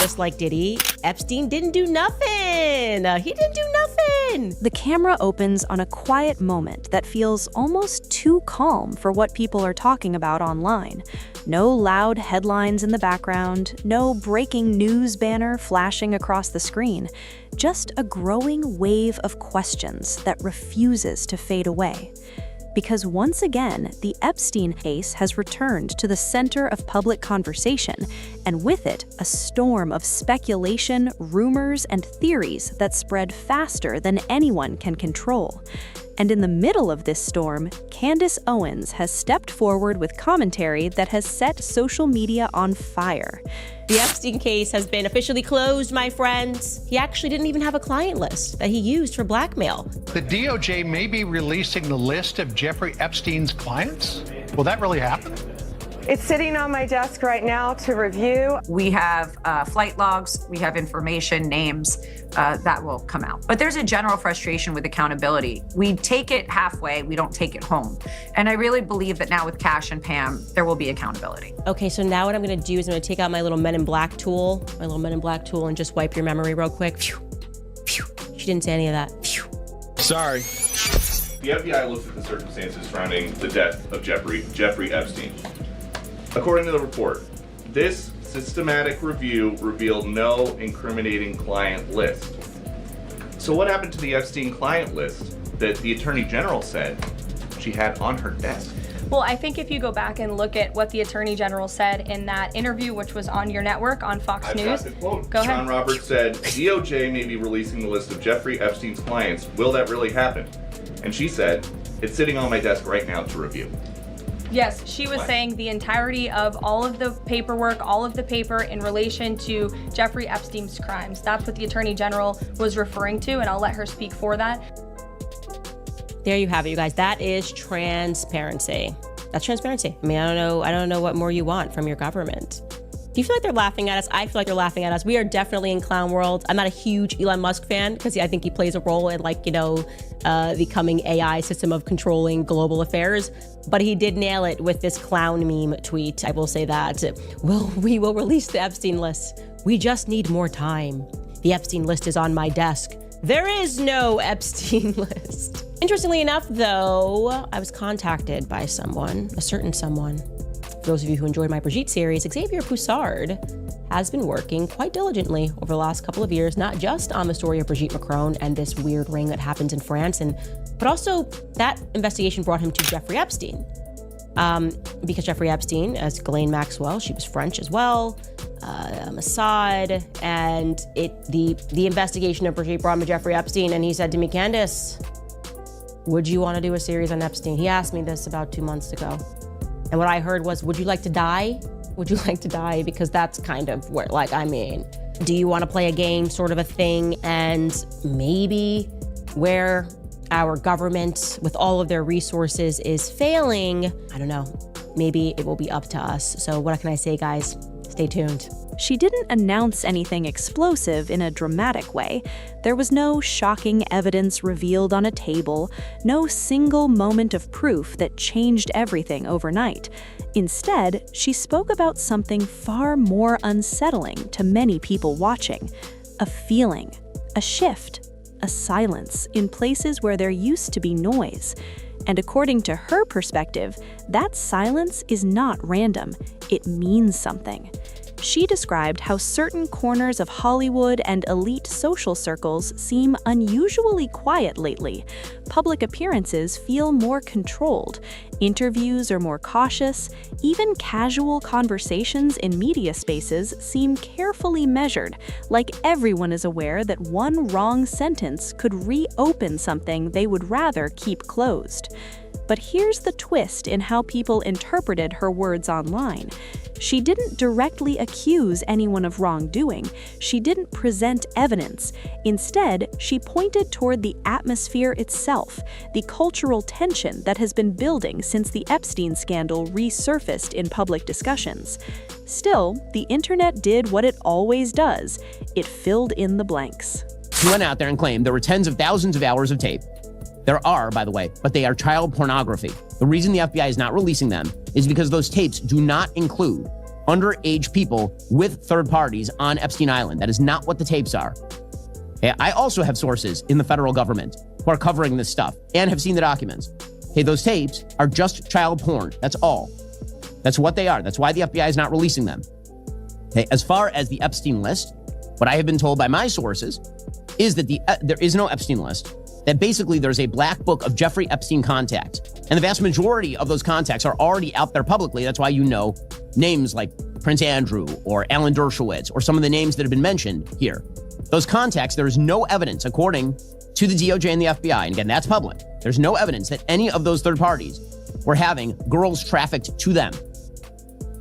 just like Diddy, Epstein didn't do nothing. He didn't do nothing. The camera opens on a quiet moment that feels almost too calm for what people are talking about online. No loud headlines in the background, no breaking news banner flashing across the screen, just a growing wave of questions that refuses to fade away. Because once again, the Epstein case has returned to the center of public conversation, and with it, a storm of speculation, rumors, and theories that spread faster than anyone can control. And in the middle of this storm, Candace Owens has stepped forward with commentary that has set social media on fire. The Epstein case has been officially closed, my friends. He actually didn't even have a client list that he used for blackmail. The DOJ may be releasing the list of Jeffrey Epstein's clients. Will that really happen? It's sitting on my desk right now to review. We have flight logs, we have information, names that will come out. But there's a general frustration with accountability. We take it halfway, we don't take it home. And I really believe that now with Cash and Pam, there will be accountability. Okay, so now what I'm gonna do is I'm gonna take out my little Men in Black tool, and just wipe your memory real quick. Phew, phew. She didn't say any of that. Phew. Sorry. The FBI looked at the circumstances surrounding the death of Jeffrey Epstein. According to the report, this systematic review revealed no incriminating client list. So what happened to the Epstein client list that the Attorney General said she had on her desk? Well, I think if you go back and look at what the Attorney General said in that interview, which was on your network on Fox News. I've got the quote. Go ahead. John Roberts said, DOJ may be releasing the list of Jeffrey Epstein's clients. Will that really happen? And she said, it's sitting on my desk right now to review. Yes, she was saying the entirety of all of the paperwork, all of the paper in relation to Jeffrey Epstein's crimes. That's what the Attorney General was referring to, and I'll let her speak for that. There you have it, you guys. That is transparency. That's transparency. I mean, I don't know what more you want from your government. Do you feel like they're laughing at us? I feel like they're laughing at us. We are definitely in clown world. I'm not a huge Elon Musk fan because I think he plays a role in the coming AI system of controlling global affairs. But he did nail it with this clown meme tweet. I will say that. We will release the Epstein list. We just need more time. The Epstein list is on my desk. There is no Epstein list. Interestingly enough, though, I was contacted by someone, a certain someone. For those of you who enjoyed my Brigitte series, Xavier Poussard has been working quite diligently over the last couple of years, not just on the story of Brigitte Macron and this weird ring that happens in France, but also that investigation brought him to Jeffrey Epstein. Because Jeffrey Epstein, as Ghislaine Maxwell, she was French as well, Mossad, and the investigation of Brigitte brought him to Jeffrey Epstein, and he said to me, Candace, would you want to do a series on Epstein? He asked me this about 2 months ago. And what I heard was, would you like to die? Would you like to die? Because that's kind of where, do you want to play a game sort of a thing? And maybe where our government, with all of their resources, is failing, I don't know, maybe it will be up to us. So what can I say, guys? Stay tuned. She didn't announce anything explosive in a dramatic way. There was no shocking evidence revealed on a table, no single moment of proof that changed everything overnight. Instead, she spoke about something far more unsettling to many people watching: a feeling, a shift, a silence in places where there used to be noise. And according to her perspective, that silence is not random. It means something. She described how certain corners of Hollywood and elite social circles seem unusually quiet lately. Public appearances feel more controlled. Interviews are more cautious. Even casual conversations in media spaces seem carefully measured, like everyone is aware that one wrong sentence could reopen something they would rather keep closed. But here's the twist in how people interpreted her words online. She didn't directly accuse anyone of wrongdoing. She didn't present evidence. Instead, she pointed toward the atmosphere itself, the cultural tension that has been building since the Epstein scandal resurfaced in public discussions. Still, the internet did what it always does. It filled in the blanks. He went out there and claimed there were tens of thousands of hours of tape. There are, by the way, but they are child pornography. The reason the FBI is not releasing them is because those tapes do not include underage people with third parties on Epstein Island. That is not what the tapes are. Okay, I also have sources in the federal government who are covering this stuff and have seen the documents. Okay, those tapes are just child porn. That's all. That's what they are. That's why the FBI is not releasing them. Okay, as far as the Epstein list, what I have been told by my sources is that there is no Epstein list, that basically there's a black book of Jeffrey Epstein contacts. And the vast majority of those contacts are already out there publicly. That's why you know names like Prince Andrew or Alan Dershowitz or some of the names that have been mentioned here. Those contacts, there is no evidence, according to the DOJ and the FBI, and again, that's public, there's no evidence that any of those third parties were having girls trafficked to them.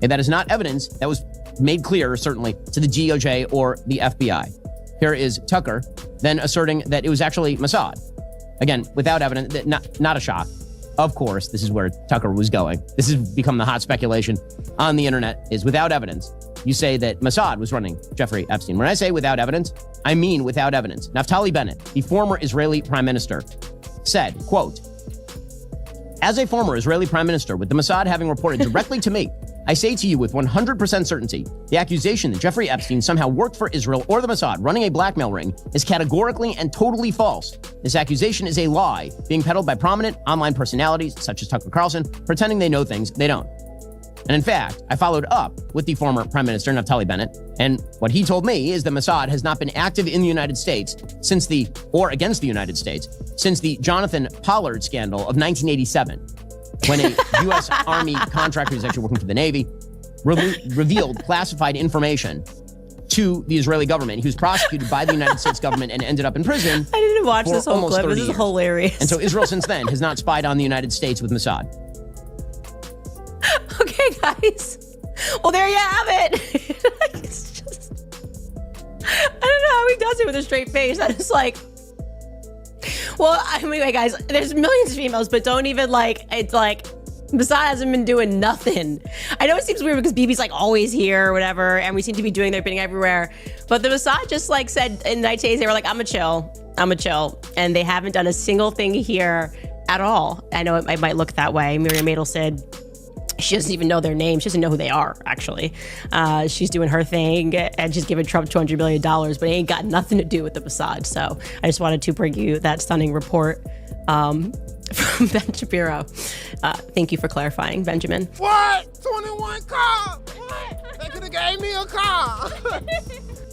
And that is not evidence that was made clear, certainly, to the DOJ or the FBI. Here is Tucker then asserting that it was actually Mossad. Again, without evidence, not a shock. Of course, this is where Tucker was going. This has become the hot speculation on the internet, is without evidence. You say that Mossad was running Jeffrey Epstein. When I say without evidence, I mean without evidence. Naftali Bennett, the former Israeli prime minister, said, quote, "As a former Israeli prime minister, with the Mossad having reported directly to me, I say to you with 100% certainty, the accusation that Jeffrey Epstein somehow worked for Israel or the Mossad running a blackmail ring is categorically and totally false. This accusation is a lie being peddled by prominent online personalities such as Tucker Carlson, pretending they know things they don't." And in fact, I followed up with the former Prime Minister, Naftali Bennett, and what he told me is that Mossad has not been active in the United States or against the United States since the Jonathan Pollard scandal of 1987, when a U.S. Army contractor who's actually working for the Navy revealed classified information to the Israeli government. He was prosecuted by the United States government and ended up in prison. I didn't watch this whole almost clip. 30 This is years. hilarious. And so Israel since then has not spied on the United States with Mossad. Okay, guys. Well, there you have it. It's just, I don't know how he does it with a straight face. I just like, well, anyway, guys, there's millions of emails, but don't even it's like, Mossad hasn't been doing nothing. I know it seems weird because BB's like always here or whatever, and we seem to be doing their bidding everywhere. But the Mossad just like said in 9 days, they were like, I'm a chill. And they haven't done a single thing here at all. I know it might look that way. Miriam Adel said, she doesn't even know their name. She doesn't know who they are, actually. She's doing her thing and she's giving Trump $200 million, but it ain't got nothing to do with the Mossad. So I just wanted to bring you that stunning report from Ben Shapiro. Thank you for clarifying, Benjamin. What? 21 cars? What? They could have gave me a car.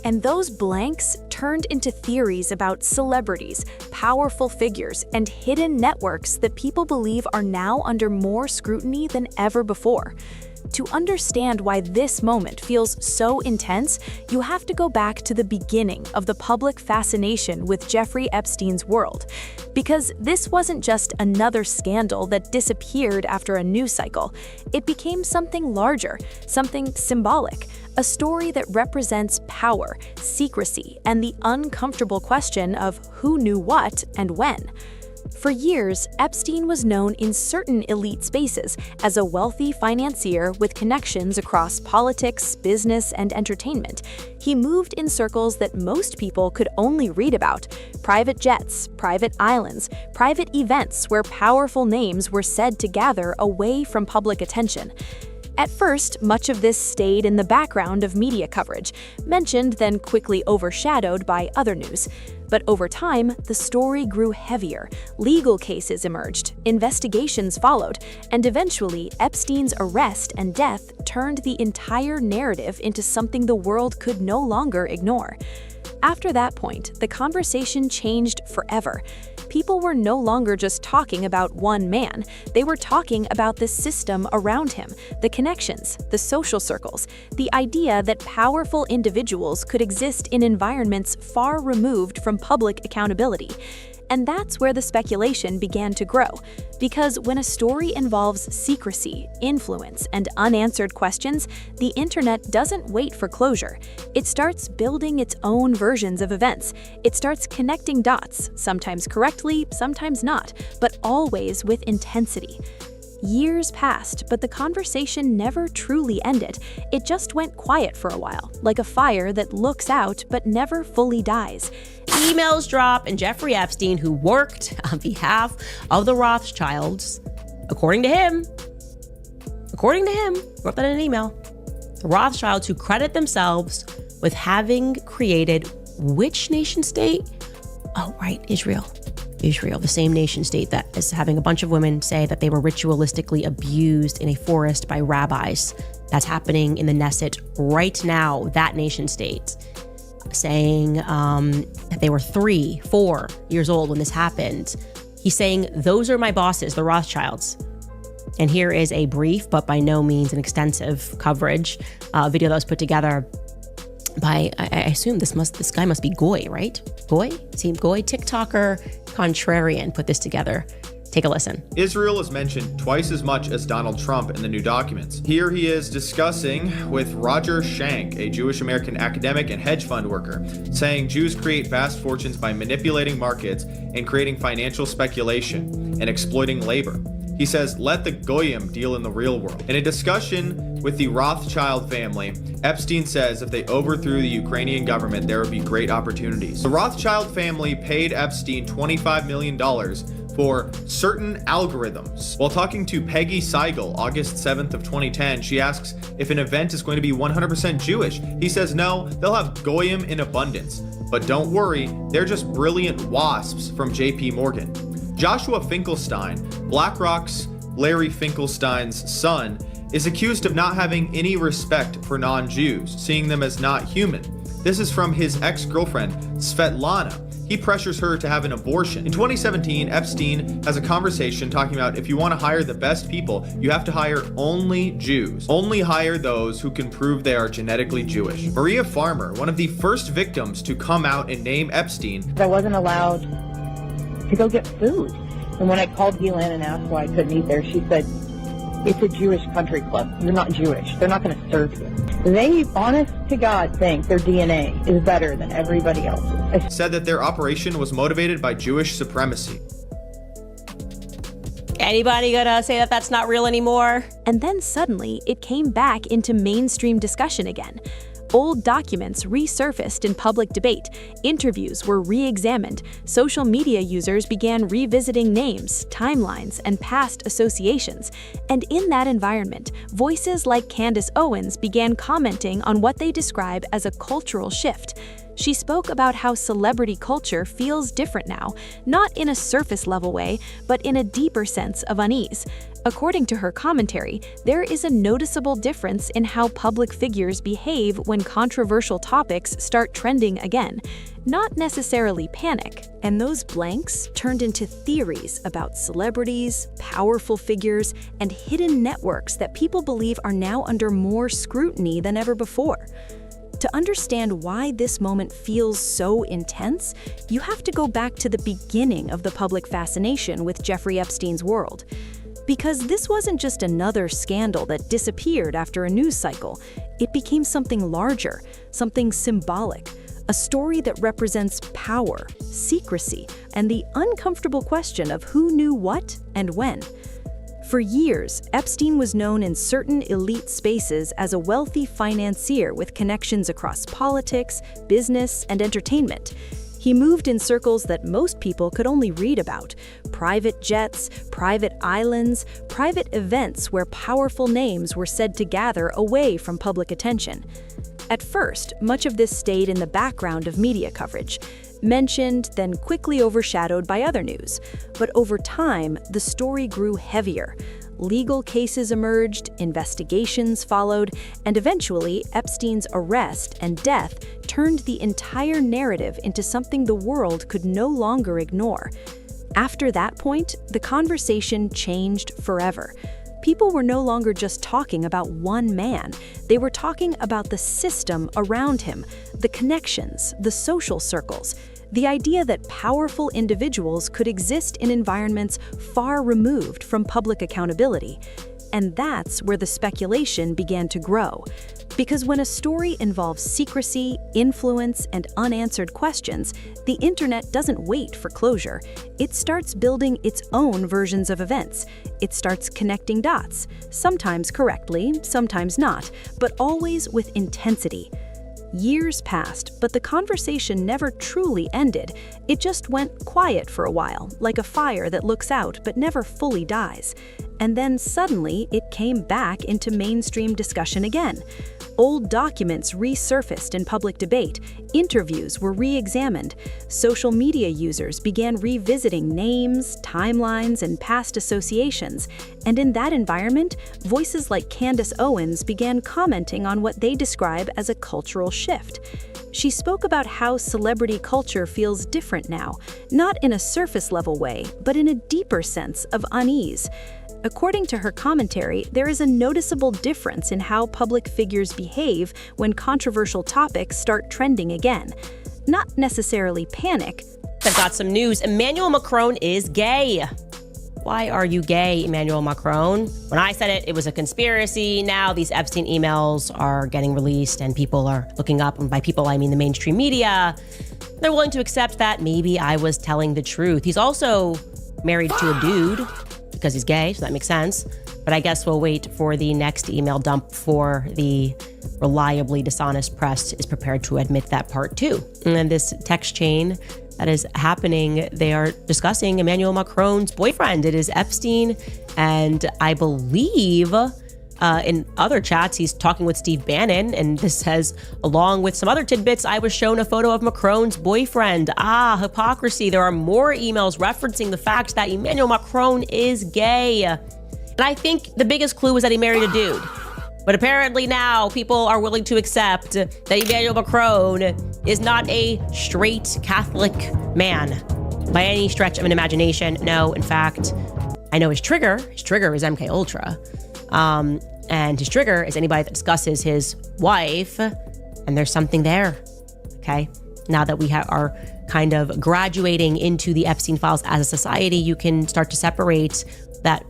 And those blanks turned into theories about celebrities, powerful figures, and hidden networks that people believe are now under more scrutiny than ever before. To understand why this moment feels so intense, you have to go back to the beginning of the public fascination with Jeffrey Epstein's world. Because this wasn't just another scandal that disappeared after a news cycle. It became something larger, something symbolic, a story that represents power, secrecy, and the uncomfortable question of who knew what and when. For years, Epstein was known in certain elite spaces as a wealthy financier with connections across politics, business, and entertainment. He moved in circles that most people could only read about: private jets, private islands, private events where powerful names were said to gather away from public attention. At first, much of this stayed in the background of media coverage, mentioned then quickly overshadowed by other news. But over time, the story grew heavier, legal cases emerged, investigations followed, and eventually Epstein's arrest and death turned the entire narrative into something the world could no longer ignore. After that point, the conversation changed forever. People were no longer just talking about one man. They were talking about the system around him, the connections, the social circles, the idea that powerful individuals could exist in environments far removed from public accountability. And that's where the speculation began to grow. Because when a story involves secrecy, influence, and unanswered questions, the internet doesn't wait for closure. It starts building its own versions of events. It starts connecting dots, sometimes correctly, sometimes not, but always with intensity. Years passed, but the conversation never truly ended. It just went quiet for a while, like a fire that looks out but never fully dies. Emails drop, and Jeffrey Epstein, who worked on behalf of the Rothschilds, according to him, wrote that in an email, The Rothschilds, who credit themselves with having created which nation state? Oh, right, Israel. Israel, the same nation state that is having a bunch of women say that they were ritualistically abused in a forest by rabbis. That's happening in the Knesset right now, that nation state, saying that they were 3-4 years old when this happened. He's saying, those are my bosses, the Rothschilds. And here is a brief, but by no means an extensive coverage, video that was put together by, I assume this guy must be Goy, right? Goy? Goy? TikToker Contrarian put this together. Take a listen. Israel is mentioned twice as much as Donald Trump in the new documents. Here he is discussing with Roger Schank, a Jewish American academic and hedge fund worker, saying Jews create vast fortunes by manipulating markets and creating financial speculation and exploiting labor. He says, let the Goyim deal in the real world. In a discussion with the Rothschild family, Epstein says if they overthrew the Ukrainian government, there would be great opportunities. The Rothschild family paid Epstein $25 million for certain algorithms. While talking to Peggy Seigel, August 7th of 2010, she asks if an event is going to be 100% Jewish. He says no, they'll have Goyim in abundance. But don't worry, they're just brilliant wasps from JP Morgan. Joshua Finkelstein, BlackRock's Larry Finkelstein's son, is accused of not having any respect for non-Jews, seeing them as not human. This is from his ex-girlfriend, Svetlana. He pressures her to have an abortion. In 2017, Epstein has a conversation talking about if you want to hire the best people, you have to hire only Jews. Only hire those who can prove they are genetically Jewish. Maria Farmer, one of the first victims to come out and name Epstein. I wasn't allowed to go get food. And when I called Ghislaine and asked why I couldn't eat there, she said, it's a Jewish country club. You're not Jewish. They're not going to serve you. They, honest to God, think their DNA is better than everybody else's. Said that their operation was motivated by Jewish supremacy. Anybody gonna say that that's not real anymore? And then suddenly, it came back into mainstream discussion again. Old documents resurfaced in public debate, interviews were re-examined, social media users began revisiting names, timelines, and past associations. And in that environment, voices like Candace Owens began commenting on what they describe as a cultural shift. She spoke about how celebrity culture feels different now, not in a surface-level way, but in a deeper sense of unease. According to her commentary, there is a noticeable difference in how public figures behave when controversial topics start trending again. Not necessarily panic. And those blanks turned into theories about celebrities, powerful figures, and hidden networks that people believe are now under more scrutiny than ever before. To understand why this moment feels so intense, you have to go back to the beginning of the public fascination with Jeffrey Epstein's world. Because this wasn't just another scandal that disappeared after a news cycle. It became something larger, something symbolic, a story that represents power, secrecy, and the uncomfortable question of who knew what and when. For years, Epstein was known in certain elite spaces as a wealthy financier with connections across politics, business, and entertainment. He moved in circles that most people could only read about: private jets, private islands, private events where powerful names were said to gather away from public attention. At first, much of this stayed in the background of media coverage, mentioned, then quickly overshadowed by other news. But over time, the story grew heavier. Legal cases emerged, investigations followed, and eventually, Epstein's arrest and death turned the entire narrative into something the world could no longer ignore. After that point, the conversation changed forever. People were no longer just talking about one man. They were talking about the system around him, the connections, the social circles, the idea that powerful individuals could exist in environments far removed from public accountability. And that's where the speculation began to grow. Because when a story involves secrecy, influence, and unanswered questions, the internet doesn't wait for closure. It starts building its own versions of events. It starts connecting dots, sometimes correctly, sometimes not, but always with intensity. Years passed, but the conversation never truly ended. It just went quiet for a while, like a fire that looks out but never fully dies. And then suddenly, it came back into mainstream discussion again. Old documents resurfaced in public debate, interviews were re-examined, social media users began revisiting names, timelines, and past associations, and in that environment, voices like Candace Owens began commenting on what they describe as a cultural shift. She spoke about how celebrity culture feels different now, not in a surface-level way, but in a deeper sense of unease. According to her commentary, there is a noticeable difference in how public figures behave when controversial topics start trending again. Not necessarily panic. I've got some news. Emmanuel Macron is gay. Why are you gay, Emmanuel Macron? When I said it, it was a conspiracy. Now these Epstein emails are getting released and people are looking up, and by people I mean the mainstream media. They're willing to accept that maybe I was telling the truth. He's also married to a dude, because he's gay, so that makes sense. But I guess we'll wait for the next email dump for the reliably dishonest press is prepared to admit that part too. And then this text chain that is happening, they are discussing Emmanuel Macron's boyfriend. It is Epstein, and I believe in other chats, he's talking with Steve Bannon, and this says, along with some other tidbits, I was shown a photo of Macron's boyfriend. Hypocrisy. There are more emails referencing the fact that Emmanuel Macron is gay. And I think the biggest clue is that he married a dude. But apparently now people are willing to accept that Emmanuel Macron is not a straight Catholic man by any stretch of an imagination. No, in fact, I know his trigger. His trigger is MK Ultra. And his trigger is anybody that discusses his wife, and there's something there, okay? Now that we are kind of graduating into the Epstein files as a society, you can start to separate that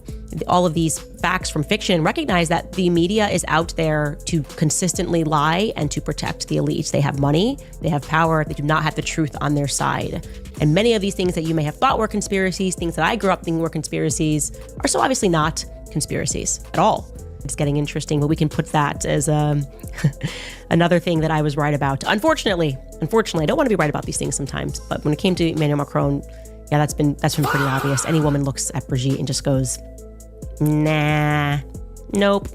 all of these facts from fiction and recognize that the media is out there to consistently lie and to protect the elites. They have money, they have power, they do not have the truth on their side. And many of these things that you may have thought were conspiracies, things that I grew up thinking were conspiracies, are so obviously not conspiracies at all. It's getting interesting, but we can put that as another thing that I was right about. Unfortunately, I don't want to be right about these things sometimes, but when it came to Emmanuel Macron, yeah, that's been pretty obvious. Any woman looks at Brigitte and just goes, nah, nope,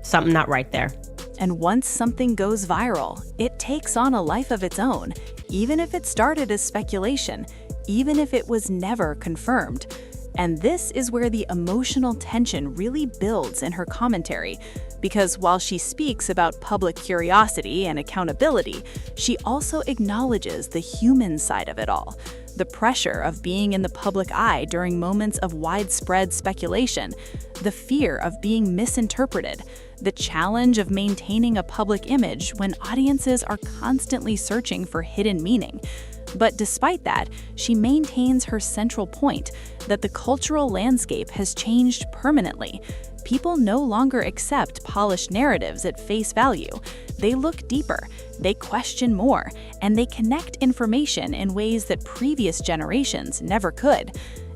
something not right there. And once something goes viral, it takes on a life of its own, even if it started as speculation, even if it was never confirmed. And this is where the emotional tension really builds in her commentary, because while she speaks about public curiosity and accountability, she also acknowledges the human side of it all. The pressure of being in the public eye during moments of widespread speculation, the fear of being misinterpreted, the challenge of maintaining a public image when audiences are constantly searching for hidden meaning. But despite that, she maintains her central point that the cultural landscape has changed permanently. People no longer accept polished narratives at face value. They look deeper, they question more, and they connect information in ways that previous generations never could.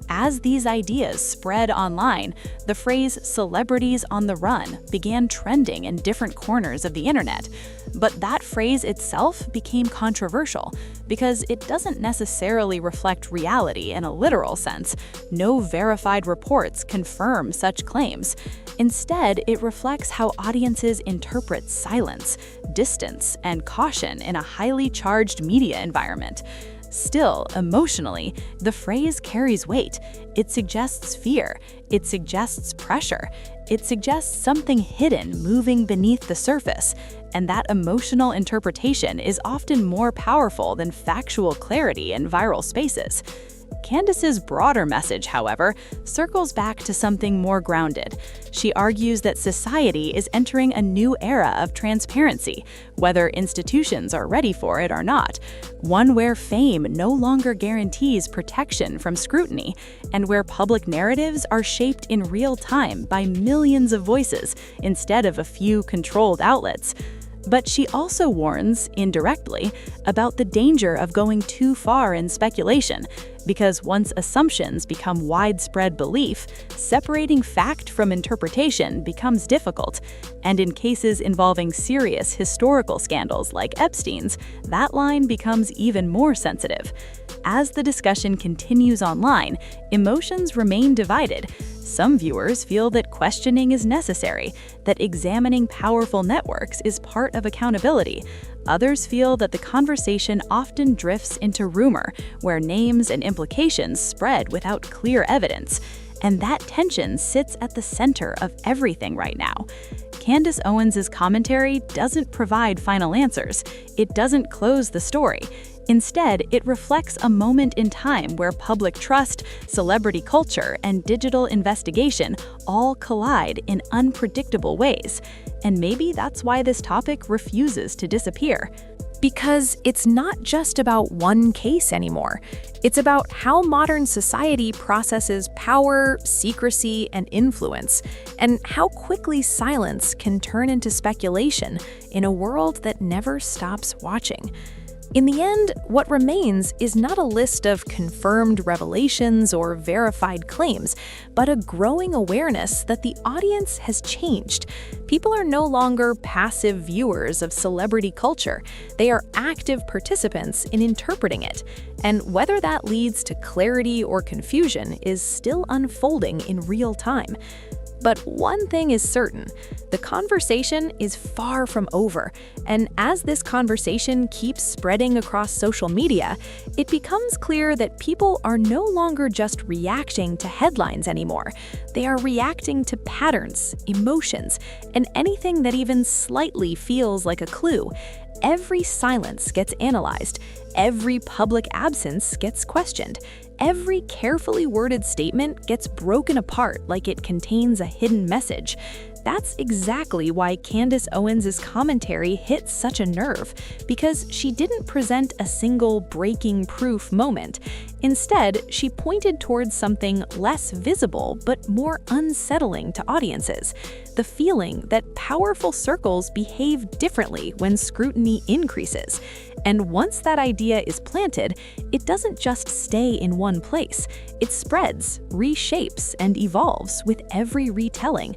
As these ideas spread online, the phrase "celebrities on the run" began trending in different corners of the internet. But that phrase itself became controversial because it doesn't necessarily reflect reality in a literal sense. No verified reports confirm such claims. Instead, it reflects how audiences interpret silence, distance, and caution in a highly charged media environment. Still, emotionally, the phrase carries weight. It suggests fear. It suggests pressure. It suggests something hidden moving beneath the surface. And that emotional interpretation is often more powerful than factual clarity in viral spaces. Candace's broader message, however, circles back to something more grounded. She argues that society is entering a new era of transparency, whether institutions are ready for it or not, one where fame no longer guarantees protection from scrutiny, and where public narratives are shaped in real time by millions of voices instead of a few controlled outlets. But she also warns, indirectly, about the danger of going too far in speculation, because once assumptions become widespread belief, separating fact from interpretation becomes difficult. And in cases involving serious historical scandals like Epstein's, that line becomes even more sensitive. As the discussion continues online, emotions remain divided. Some viewers feel that questioning is necessary, that examining powerful networks is part of accountability. Others feel that the conversation often drifts into rumor, where names and implications spread without clear evidence. And that tension sits at the center of everything right now. Candace Owens' commentary doesn't provide final answers. It doesn't close the story. Instead, it reflects a moment in time where public trust, celebrity culture, and digital investigation all collide in unpredictable ways. And maybe that's why this topic refuses to disappear. Because it's not just about one case anymore. It's about how modern society processes power, secrecy, and influence, and how quickly silence can turn into speculation in a world that never stops watching. In the end, what remains is not a list of confirmed revelations or verified claims, but a growing awareness that the audience has changed. People are no longer passive viewers of celebrity culture. They are active participants in interpreting it. And whether that leads to clarity or confusion is still unfolding in real time. But one thing is certain, the conversation is far from over, and as this conversation keeps spreading across social media, it becomes clear that people are no longer just reacting to headlines anymore. They are reacting to patterns, emotions, and anything that even slightly feels like a clue. Every silence gets analyzed, every public absence gets questioned. Every carefully worded statement gets broken apart like it contains a hidden message. That's exactly why Candace Owens' commentary hit such a nerve, because she didn't present a single breaking proof moment. Instead, she pointed towards something less visible but more unsettling to audiences: the feeling that powerful circles behave differently when scrutiny increases. And once that idea is planted, it doesn't just stay in one place. It spreads, reshapes, and evolves with every retelling.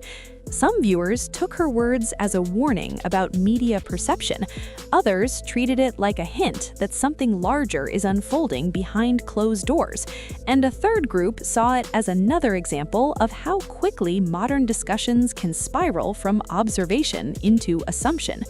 Some viewers took her words as a warning about media perception. Others treated it like a hint that something larger is unfolding behind closed doors. And a third group saw it as another example of how quickly modern discussions can spiral from observation into assumption.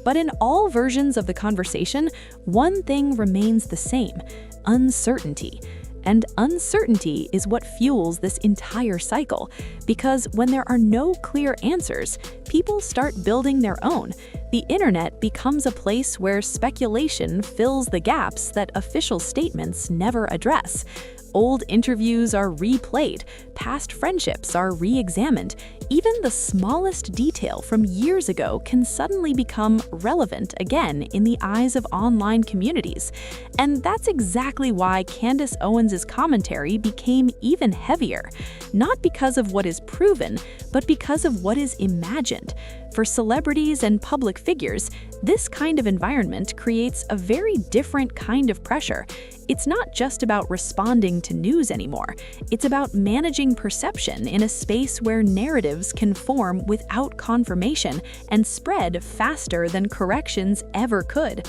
But in all versions of the conversation, one thing remains the same: uncertainty. And uncertainty is what fuels this entire cycle, because when there are no clear answers, people start building their own. The internet becomes a place where speculation fills the gaps that official statements never address. Old interviews are replayed, past friendships are re-examined. Even the smallest detail from years ago can suddenly become relevant again in the eyes of online communities. And that's exactly why Candace Owens' commentary became even heavier. Not because of what is proven, but because of what is imagined. For celebrities and public figures, this kind of environment creates a very different kind of pressure. It's not just about responding to news anymore. It's about managing perception in a space where narratives can form without confirmation and spread faster than corrections ever could.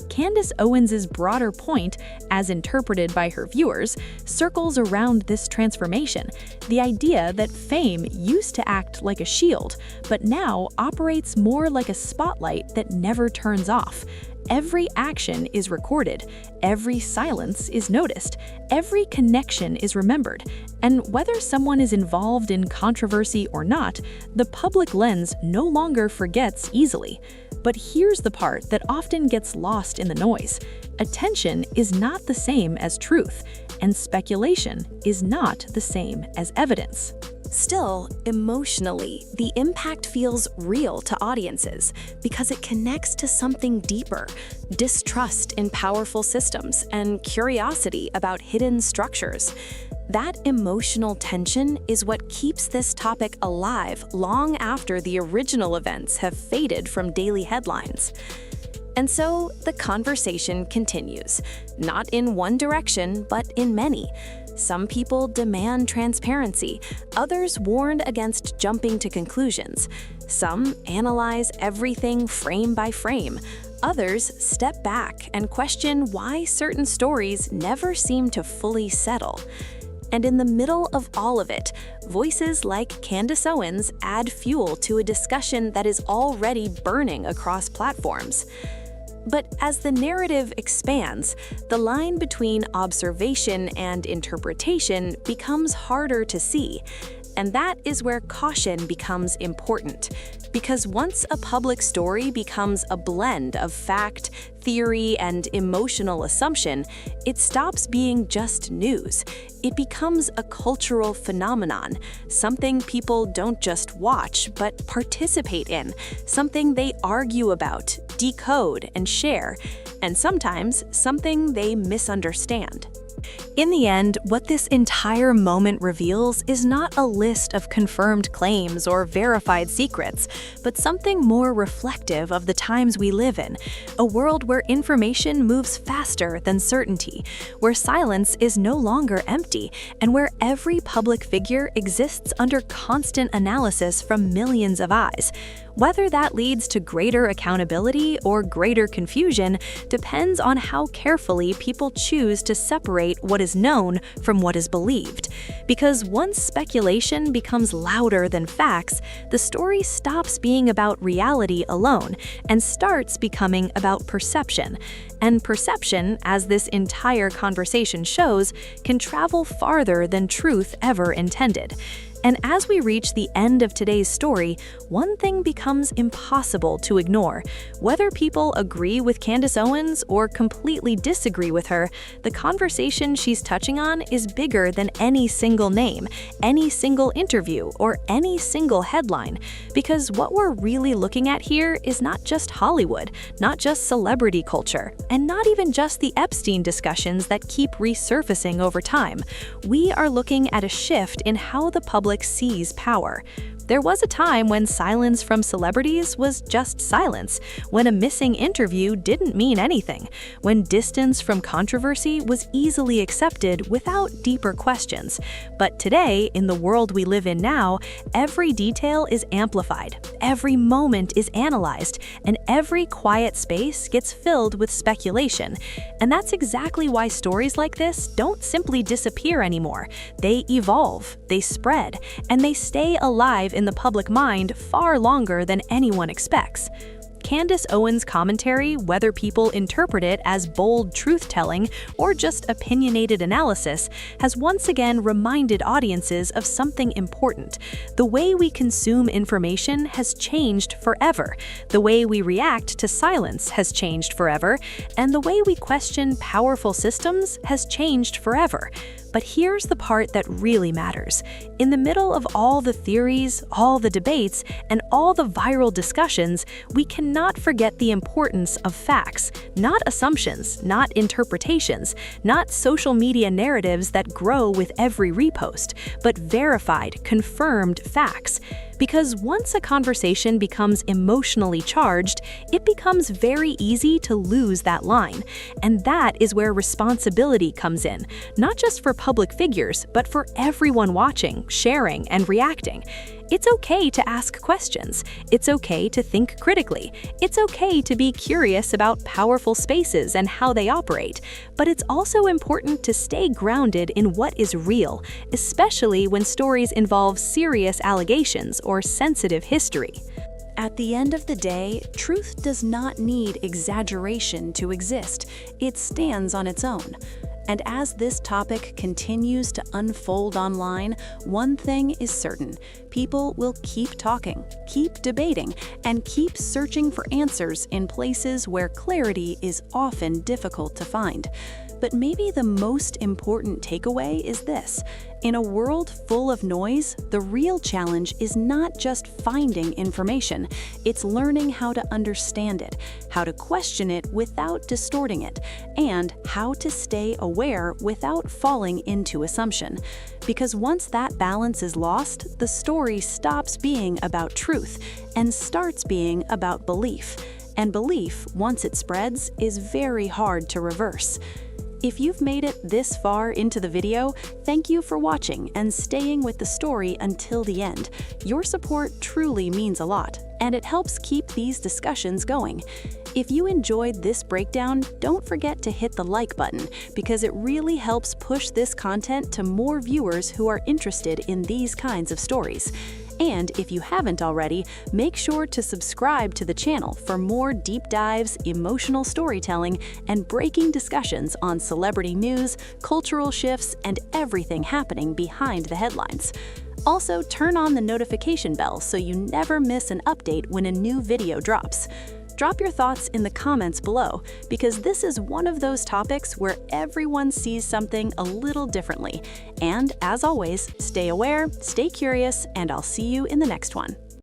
Candace Owens' broader point, as interpreted by her viewers, circles around this transformation: the idea that fame used to act like a shield, but now operates more like a spotlight that never turns off. Every action is recorded, every silence is noticed, every connection is remembered, and whether someone is involved in controversy or not, the public lens no longer forgets easily. But here's the part that often gets lost in the noise: attention is not the same as truth, and speculation is not the same as evidence. Still, emotionally, the impact feels real to audiences because it connects to something deeper: distrust in powerful systems and curiosity about hidden structures. That emotional tension is what keeps this topic alive long after the original events have faded from daily headlines. And so the conversation continues, not in one direction, but in many. Some people demand transparency, others warned against jumping to conclusions. Some analyze everything frame by frame. Others step back and question why certain stories never seem to fully settle. And in the middle of all of it, voices like Candace Owens add fuel to a discussion that is already burning across platforms. But as the narrative expands, the line between observation and interpretation becomes harder to see. And that is where caution becomes important. Because once a public story becomes a blend of fact, theory, and emotional assumption, it stops being just news. It becomes a cultural phenomenon, something people don't just watch, but participate in, something they argue about, decode, and share, and sometimes something they misunderstand. In the end, what this entire moment reveals is not a list of confirmed claims or verified secrets, but something more reflective of the times we live in, a world where information moves faster than certainty, where silence is no longer empty, and where every public figure exists under constant analysis from millions of eyes. Whether that leads to greater accountability or greater confusion depends on how carefully people choose to separate what is known from what is believed. Because once speculation becomes louder than facts, the story stops being about reality alone and starts becoming about perception. And perception, as this entire conversation shows, can travel farther than truth ever intended. And as we reach the end of today's story, one thing becomes impossible to ignore. Whether people agree with Candace Owens or completely disagree with her, the conversation she's touching on is bigger than any single name, any single interview, or any single headline. Because what we're really looking at here is not just Hollywood, not just celebrity culture, and not even just the Epstein discussions that keep resurfacing over time. We are looking at a shift in how the public sees power. There was a time when silence from celebrities was just silence, when a missing interview didn't mean anything, when distance from controversy was easily accepted without deeper questions. But today, in the world we live in now, every detail is amplified, every moment is analyzed, and every quiet space gets filled with speculation. And that's exactly why stories like this don't simply disappear anymore. They evolve, they spread, and they stay alive in the public mind far longer than anyone expects. Candace Owens' commentary, whether people interpret it as bold truth-telling or just opinionated analysis, has once again reminded audiences of something important. The way we consume information has changed forever. The way we react to silence has changed forever. And the way we question powerful systems has changed forever. But here's the part that really matters. In the middle of all the theories, all the debates, and all the viral discussions, we cannot forget the importance of facts, not assumptions, not interpretations, not social media narratives that grow with every repost, but verified, confirmed facts. Because once a conversation becomes emotionally charged, it becomes very easy to lose that line. And that is where responsibility comes in, not just for public figures, but for everyone watching, sharing, and reacting. It's okay to ask questions. It's okay to think critically. It's okay to be curious about powerful spaces and how they operate. But it's also important to stay grounded in what is real, especially when stories involve serious allegations or sensitive history. At the end of the day, truth does not need exaggeration to exist. It stands on its own. And as this topic continues to unfold online, one thing is certain. People will keep talking, keep debating, and keep searching for answers in places where clarity is often difficult to find. But maybe the most important takeaway is this. In a world full of noise, the real challenge is not just finding information, it's learning how to understand it, how to question it without distorting it, and how to stay aware without falling into assumption. Because once that balance is lost, the story stops being about truth and starts being about belief. And belief, once it spreads, is very hard to reverse. If you've made it this far into the video, thank you for watching and staying with the story until the end. Your support truly means a lot, and it helps keep these discussions going. If you enjoyed this breakdown, don't forget to hit the like button, because it really helps push this content to more viewers who are interested in these kinds of stories. And if you haven't already, make sure to subscribe to the channel for more deep dives, emotional storytelling, and breaking discussions on celebrity news, cultural shifts, and everything happening behind the headlines. Also, turn on the notification bell so you never miss an update when a new video drops. Drop your thoughts in the comments below, because this is one of those topics where everyone sees something a little differently. And as always, stay aware, stay curious, and I'll see you in the next one.